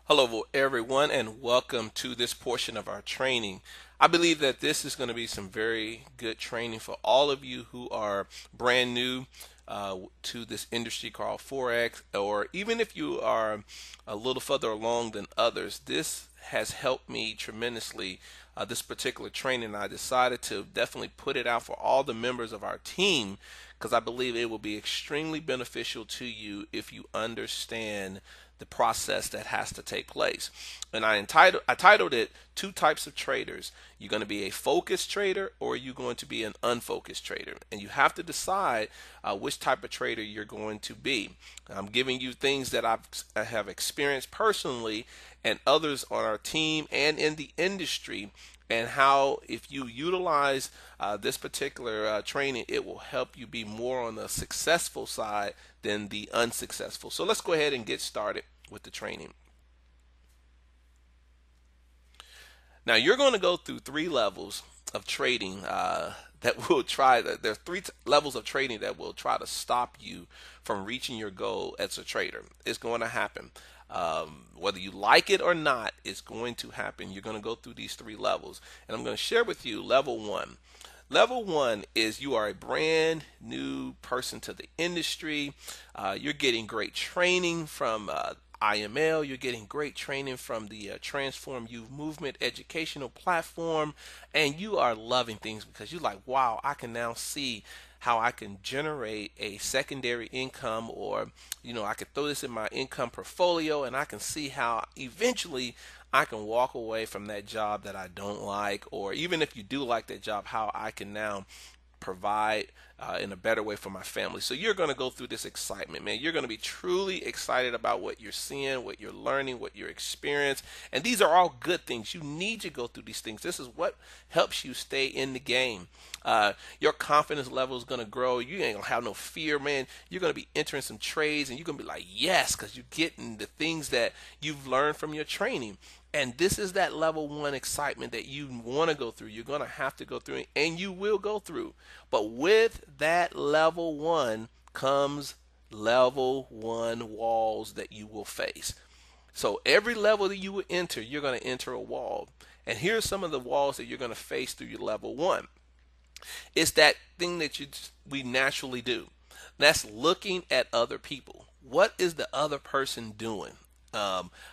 Hello, everyone, and welcome to this portion of our training. I believe that this is going to be some very good training for all of you who are brand new to this industry called Forex, or even if you are a little further along than others. This has helped me tremendously. This particular training, I decided to definitely put it out for all the members of our team because I believe it will be extremely beneficial to you if you understand the process that has to take place. And I titled it Two Types of Traders. You're going to be a focused trader or you're going to be an unfocused trader. And you have to decide which type of trader you're going to be. I'm giving you things that I have experienced personally and others on our team and in the industry, and how if you utilize this particular training, it will help you be more on the successful side than the unsuccessful. So let's go ahead and get started with the training. Now you're going to go through three levels of trading that will try. There's levels of trading that will try to stop you from reaching your goal as a trader. It's going to happen. Whether you like it or not, it's going to happen. You're going to go through these three levels, and I'm going to share with you level one. Level one is you are a brand new person to the industry. You're getting great training from IML. You're getting great training from the Transform Youth Movement educational platform, and you are loving things because you're like, wow, I can now see how I can generate a secondary income, or I could throw this in my income portfolio, and I can see how eventually I can walk away from that job that I don't like, or even if you do like that job, how I can now provide in a better way for my family. So you're going to go through this excitement, man. You're going to be truly excited about what you're seeing, what you're learning, what you're experiencing. And these are all good things. You need to go through these things. This is what helps you stay in the game. Your confidence level is going to grow. You ain't going to have no fear, man. You're going to be entering some trades and you're going to be like, yes, because you're getting the things that you've learned from your training. And this is that level one excitement that you want to go through. You're going to have to go through it, and you will go through. But with that level one comes level one walls that you will face. So every level that you will enter, you're going to enter a wall. And here's some of the walls that you're going to face through your level one. It's that thing that we naturally do. That's looking at other people. What is the other person doing?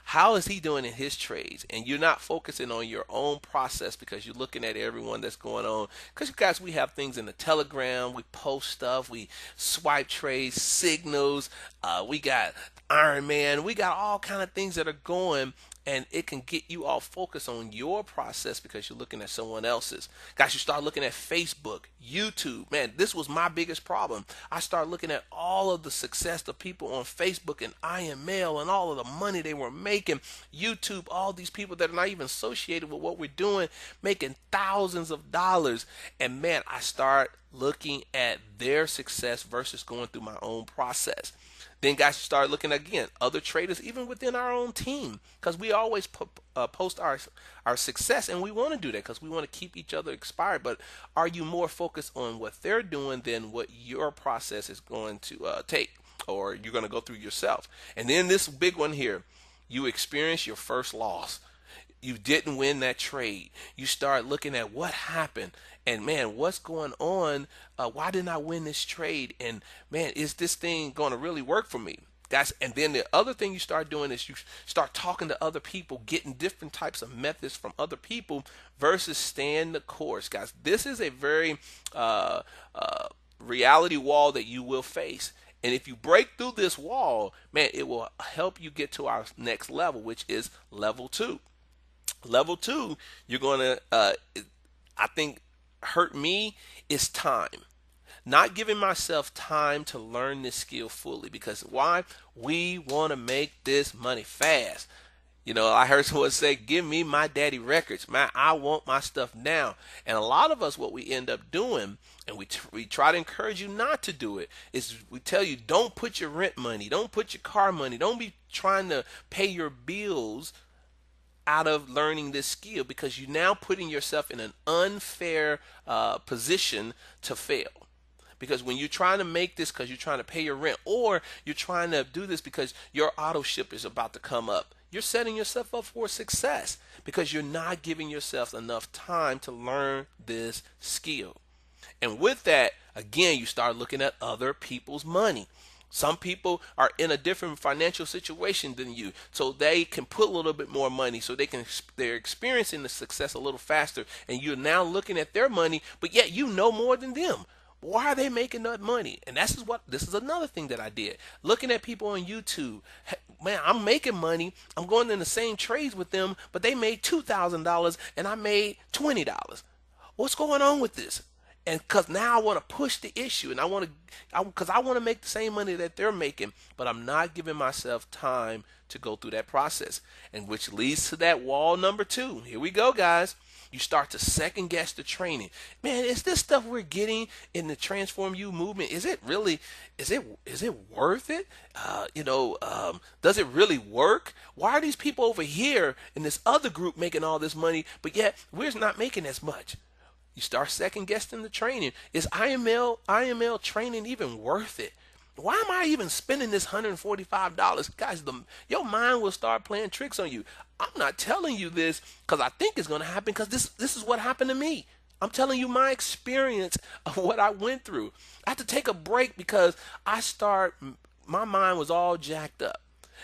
How is he doing in his trades? And you're not focusing on your own process because you're looking at everyone that's going on. Because you guys, we have things in the Telegram, we post stuff, we swipe trades, signals, we got Iron Man, we got all kind of things that are going, and it can get you all focused on your process because you're looking at someone else's. Guys, you start looking at Facebook, YouTube. Man, this was my biggest problem. I started looking at all of the success of people on Facebook and IML and all of the money they were making. YouTube, all these people that are not even associated with what we're doing, making thousands of dollars. And man, I start looking at their success versus going through my own process. Then guys, start looking again other traders even within our own team, because we always post our success, and we want to do that because we want to keep each other inspired. But are you more focused on what they're doing than what your process is going to take, or you're going to go through yourself? And then this big one here, you experience your first loss. You didn't win that trade. You start looking at what happened, and man, what's going on? Why didn't I win this trade? And man, is this thing going to really work for me? Guys, and then the other thing you start doing is you start talking to other people, getting different types of methods from other people versus staying the course. Guys, this is a very reality wall that you will face. And if you break through this wall, man, it will help you get to our next level, which is level two. Level two, you're going to, I think, hurt me is time. Not giving myself time to learn this skill fully, because why? We want to make this money fast. I heard someone say, give me my daddy records. Man, I want my stuff now. And a lot of us, what we end up doing, and we try to encourage you not to do it, is we tell you, don't put your rent money, don't put your car money, don't be trying to pay your bills out of learning this skill, because you're now putting yourself in an unfair position to fail. Because when you're trying to make this because you're trying to pay your rent, or you're trying to do this because your auto ship is about to come up, you're setting yourself up for success because you're not giving yourself enough time to learn this skill. And with that, again, you start looking at other people's money. Some people are in a different financial situation than you, so they can put a little bit more money, so they're experiencing the success a little faster, and you're now looking at their money, but yet you know more than them. Why are they making that money? And this is another thing that I did. Looking at people on YouTube, man, I'm making money. I'm going in the same trades with them, but they made $2,000 and I made $20. What's going on with this? And because now I want to push the issue, and because I want to make the same money that they're making, but I'm not giving myself time to go through that process, and which leads to that wall number 2. Here we go, guys. You start to second guess the training. Man, is this stuff we're getting in the Transform You movement? Is it really? Is it worth it? Does it really work? Why are these people over here in this other group making all this money, but yet we're not making as much? You start second guessing the training. Is IML training even worth it? Why am I even spending this $145? Guys, your mind will start playing tricks on you. I'm not telling you this because I think it's going to happen, because this is what happened to me. I'm telling you my experience of what I went through. I had to take a break because my mind was all jacked up.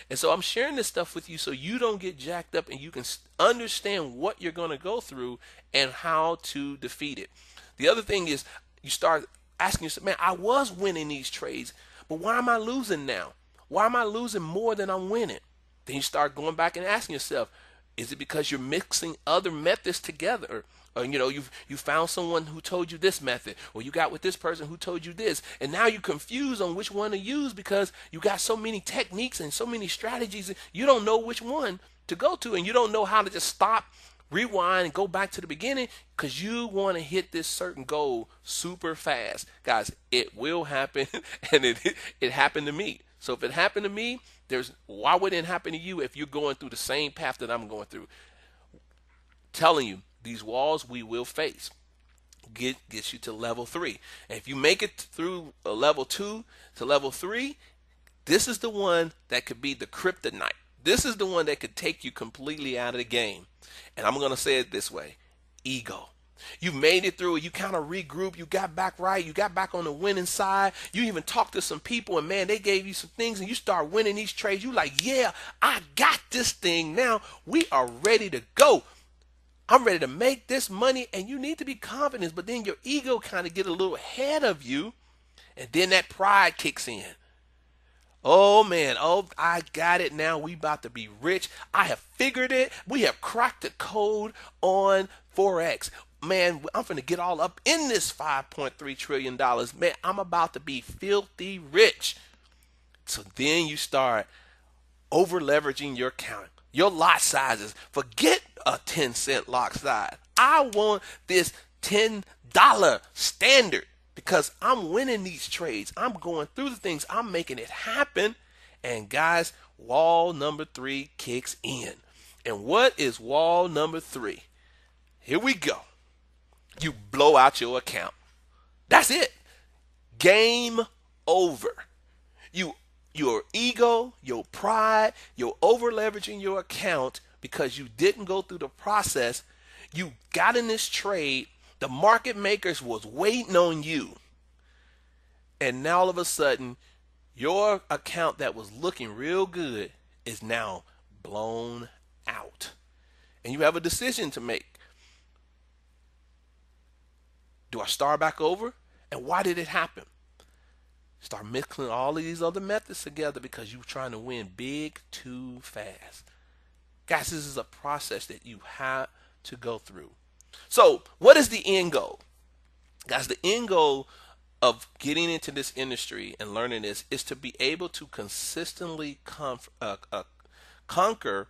And so I'm sharing this stuff with you so you don't get jacked up and you can understand what you're going to go through and how to defeat it. The other thing is you start asking yourself, man, I was winning these trades, but why am I losing now? Why am I losing more than I'm winning? Then you start going back and asking yourself, is it because you're mixing other methods together? Or you found someone who told you this method, or you got with this person who told you this, and now you're confused on which one to use because you got so many techniques and so many strategies, you don't know which one to go to, and you don't know how to just stop, rewind, and go back to the beginning because you want to hit this certain goal super fast. Guys, it will happen, and it happened to me. So if it happened to me, why wouldn't it happen to you if you're going through the same path that I'm going through? Telling you, these walls we will face gets you to level 3. And if you make it through a level 2 to level 3, this is the one that could be the kryptonite. This is the one that could take you completely out of the game. And I'm going to say it this way: ego. You made it through it. You kind of regroup. You got back right. You got back on the winning side. You even talked to some people, and man, they gave you some things, and you start winning these trades. You like, yeah, I got this thing now. We are ready to go. I'm ready to make this money, and you need to be confident, but then your ego kind of get a little ahead of you, and then that pride kicks in. Oh man, I got it now. We about to be rich. I have figured it. We have cracked the code on Forex. Man, I'm finna get all up in this $5.3 trillion. Man, I'm about to be filthy rich. So then you start over leveraging your account, your lot sizes. Forget a 10-cent lot size. I want this $10 standard because I'm winning these trades. I'm going through the things. I'm making it happen. And guys, wall number 3 kicks in. And what is wall number 3? Here we go. You blow out your account. That's it. Game over. Your ego, your pride, you're over leveraging your account because you didn't go through the process. You got in this trade. The market makers was waiting on you. And now all of a sudden, your account that was looking real good is now blown out. And you have a decision to make. Do I start back over? And why did it happen? Start mixing all of these other methods together because you're trying to win big too fast. Guys, this is a process that you have to go through. So what is the end goal? Guys, the end goal of getting into this industry and learning this is to be able to consistently conquer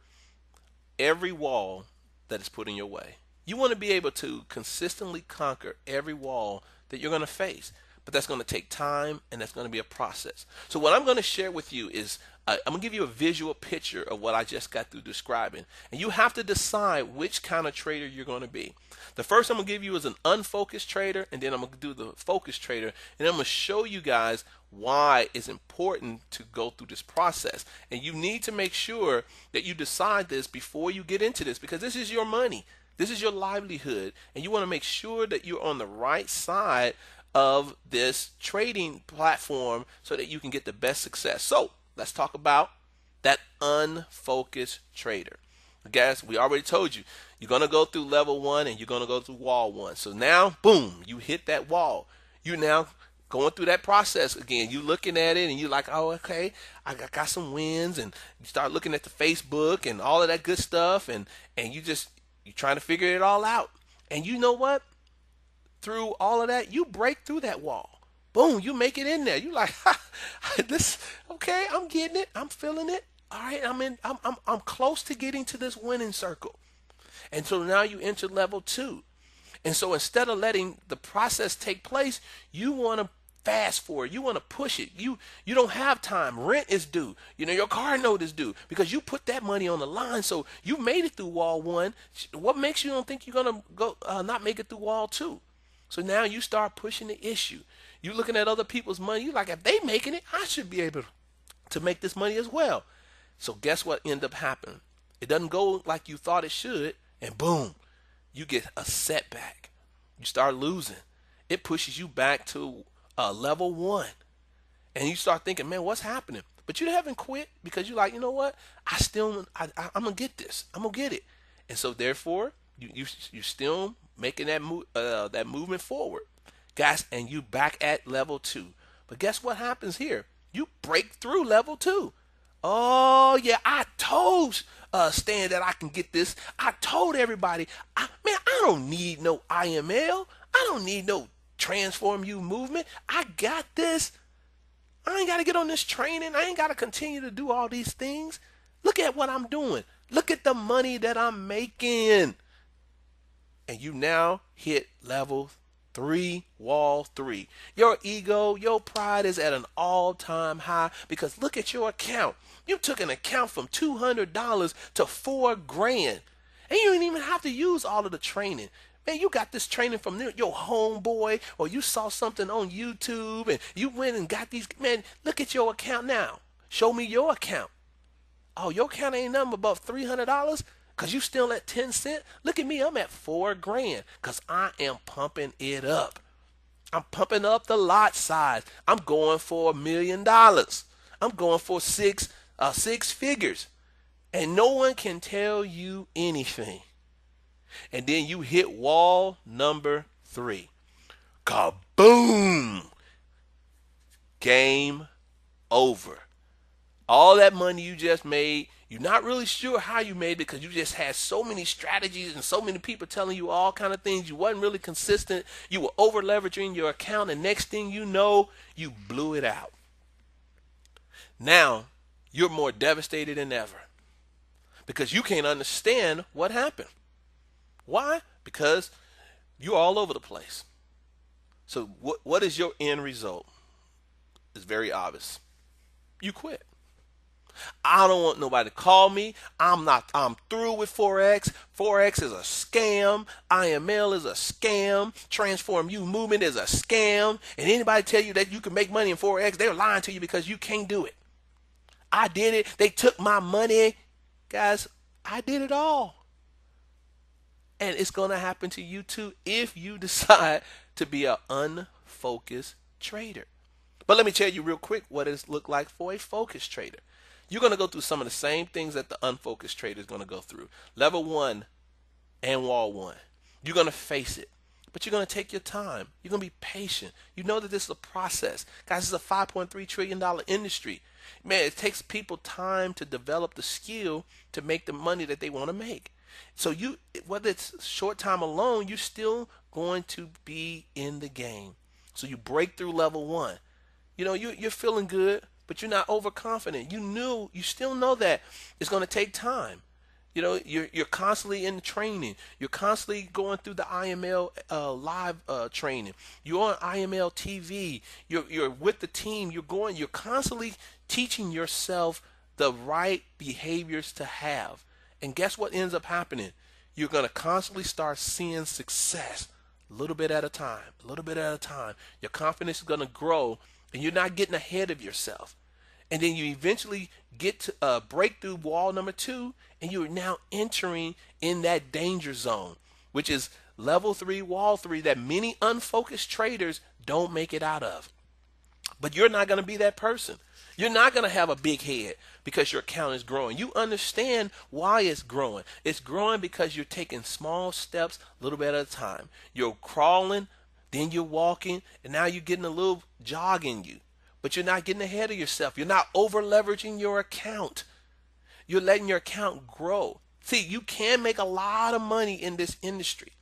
every wall that is put in your way. You want to be able to consistently conquer every wall that you're going to face. But that's going to take time, and that's going to be a process. So what I'm going to share with you is I'm gonna give you a visual picture of what I just got through describing, and you have to decide which kind of trader you're going to be. The first I'm gonna give you is an unfocused trader, and then I'm gonna do the focused trader, and I'm gonna show you guys why it's important to go through this process. And you need to make sure that you decide this before you get into this, because this is your money, this is your livelihood, and you want to make sure that you're on the right side of this trading platform so that you can get the best success. So let's talk about that unfocused trader. Guys, we already told you, you're going to go through level 1 and you're going to go through wall 1. So now, boom, you hit that wall. You now going through that process again. You looking at it and you're like, oh, okay, I got some wins, and you start looking at the Facebook and all of that good stuff, and you're trying to figure it all out. And you know what? Through all of that, you break through that wall. Boom, you make it in there. You like, ha, this, okay, I'm getting it. I'm feeling it. All right, I'm close to getting to this winning circle. And so now you enter level 2. And so instead of letting the process take place, you want to fast forward. You want to push it. You don't have time. Rent is due. Your car note is due because you put that money on the line. So you made it through wall 1. What makes you don't think you're gonna go not make it through wall 2? So now you start pushing the issue. You looking at other people's money. You like, if they making it, I should be able to make this money as well. So guess what ended up happening? It doesn't go like you thought it should, and boom, you get a setback. You start losing. It pushes you back to level 1, and you start thinking, man, what's happening? But you haven't quit because you're like, you know what? I'm gonna get this. I'm gonna get it. And so therefore, you still making that movement forward, guys, and you back at level 2. But guess what happens here? You break through level 2. Oh yeah, I told Stan that I can get this. I told everybody, man, I don't need no IML. I don't need no transform you movement. I got this. I ain't got to get on this training. I ain't got to continue to do all these things. Look at what I'm doing. Look at the money that I'm making. And you now hit level 3, wall 3. Your ego, your pride is at an all-time high because look at your account. You took an account from $200 to $4,000, and you didn't even have to use all of the training. Man, you got this training from your homeboy, or you saw something on YouTube and you went and got these. Man, look at your account now. Show me your account. Oh, your account ain't nothing above $300 because you still at 10 cents. Look at me, I'm at $4,000 because I am pumping it up. I'm pumping up the lot size. I'm going for $1 million. I'm going for six figures. And no one can tell you anything. And then you hit wall number 3. Kaboom! Game over. All that money you just made, you're not really sure how you made it because you just had so many strategies and so many people telling you all kind of things. You wasn't really consistent. You were over leveraging your account, and next thing you know, you blew it out. Now, you're more devastated than ever because you can't understand what happened. Why? Because you're all over the place. So what is your end result? It's very obvious. You quit. I don't want nobody to call me. I'm through with Forex. Forex is a scam. IML is a scam. Transform You movement is a scam. And anybody tell you that you can make money in Forex, they're lying to you because you can't do it. I did it. They took my money. Guys, I did it all. And it's going to happen to you too if you decide to be an unfocused trader. But let me tell you real quick what it looks like for a focused trader. You're going to go through some of the same things that the unfocused trader is going to go through. Level 1 and wall 1. You're going to face it. But you're going to take your time. You're going to be patient. You know that this is a process. Guys, this is a $5.3 trillion industry. Man, it takes people time to develop the skill to make the money that they want to make. So whether it's short time alone, you're still going to be in the game. So you break through level 1. You're feeling good, but you're not overconfident. You still know that it's going to take time. You're constantly in the training. You're constantly going through the IML live training. You're on IML TV. You're with the team. You're constantly teaching yourself the right behaviors to have. And guess what ends up happening? You're going to constantly start seeing success a little bit at a time, a little bit at a time. Your confidence is going to grow and you're not getting ahead of yourself. And then you eventually get to breakthrough wall number 2, and you're now entering in that danger zone, which is level 3, wall 3, that many unfocused traders don't make it out of. But you're not going to be that person. You're not going to have a big head because your account is growing. You understand why it's growing. It's growing because you're taking small steps a little bit at a time. You're crawling, then you're walking, and now you're getting a little jog in you. But you're not getting ahead of yourself. You're not over leveraging your account. You're letting your account grow. See, you can make a lot of money in this industry,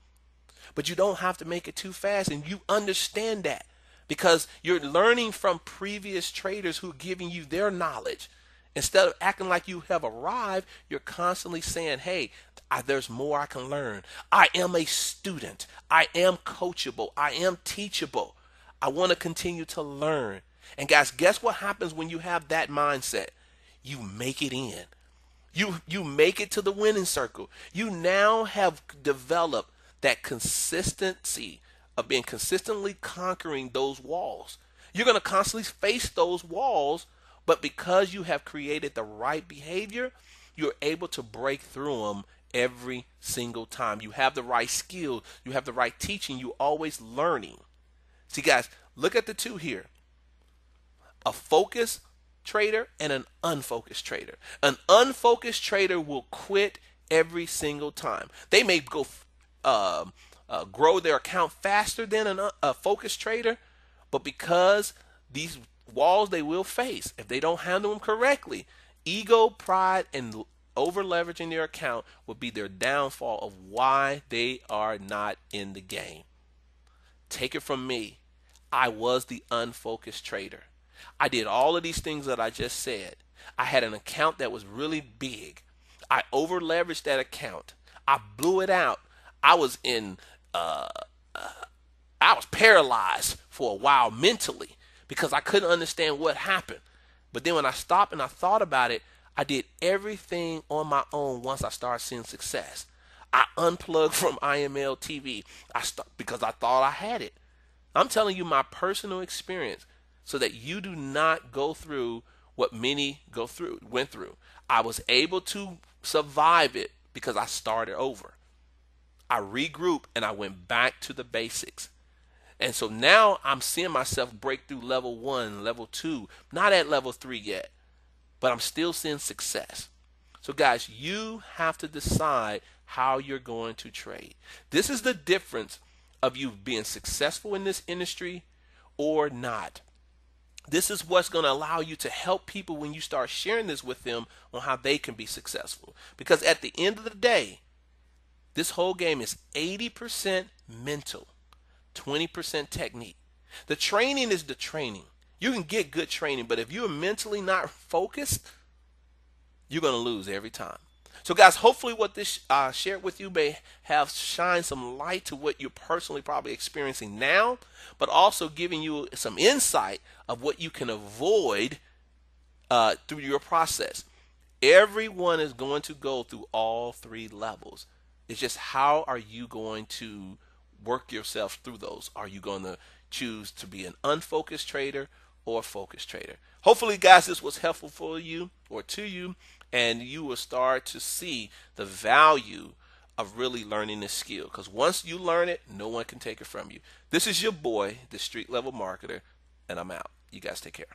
but you don't have to make it too fast. And you understand that because you're learning from previous traders who are giving you their knowledge. Instead of acting like you have arrived, you're constantly saying, hey, there's more I can learn. I am a student. I am coachable. I am teachable. I want to continue to learn. And guys, guess what happens when you have that mindset? You make it in. You make it to the winning circle. You now have developed that consistency of being consistently conquering those walls. You're going to constantly face those walls, but because you have created the right behavior, you're able to break through them every single time. You have the right skill. You have the right teaching. You're always learning. See, guys, look at the two here. A focused trader and an unfocused trader. An unfocused trader will quit every single time. They may go grow their account faster than a focused trader, but because these walls they will face, if they don't handle them correctly, ego, pride, and over leveraging their account will be their downfall of why they are not in the game. Take it from me. I was the unfocused trader. I did all of these things that I just said. I had an account that was really big. I over leveraged that account. I blew it out. I was paralyzed for a while mentally because I couldn't understand what happened. But then when I stopped and I thought about it, I did everything on my own once I started seeing success. I unplugged from IML TV because I thought I had it. I'm telling you my personal experience so that you do not go through what many went through. I was able to survive it because I started over. I regrouped and I went back to the basics. And so now I'm seeing myself break through level 1, level 2, not at level 3 yet, but I'm still seeing success. So guys, you have to decide how you're going to trade. This is the difference of you being successful in this industry or not. This is what's going to allow you to help people when you start sharing this with them on how they can be successful. Because at the end of the day, this whole game is 80% mental, 20% technique. The training is the training. You can get good training, but if you're mentally not focused, you're going to lose every time. So guys, hopefully what this shared with you may have shined some light to what you're personally probably experiencing now, but also giving you some insight of what you can avoid through your process. Everyone is going to go through all 3 levels. It's just how are you going to work yourself through those? Are you going to choose to be an unfocused trader or a focused trader? Hopefully, guys, this was helpful for you or to you, and you will start to see the value of really learning this skill. Because once you learn it, no one can take it from you. This is your boy, the Street Level Marketer, and I'm out. You guys take care.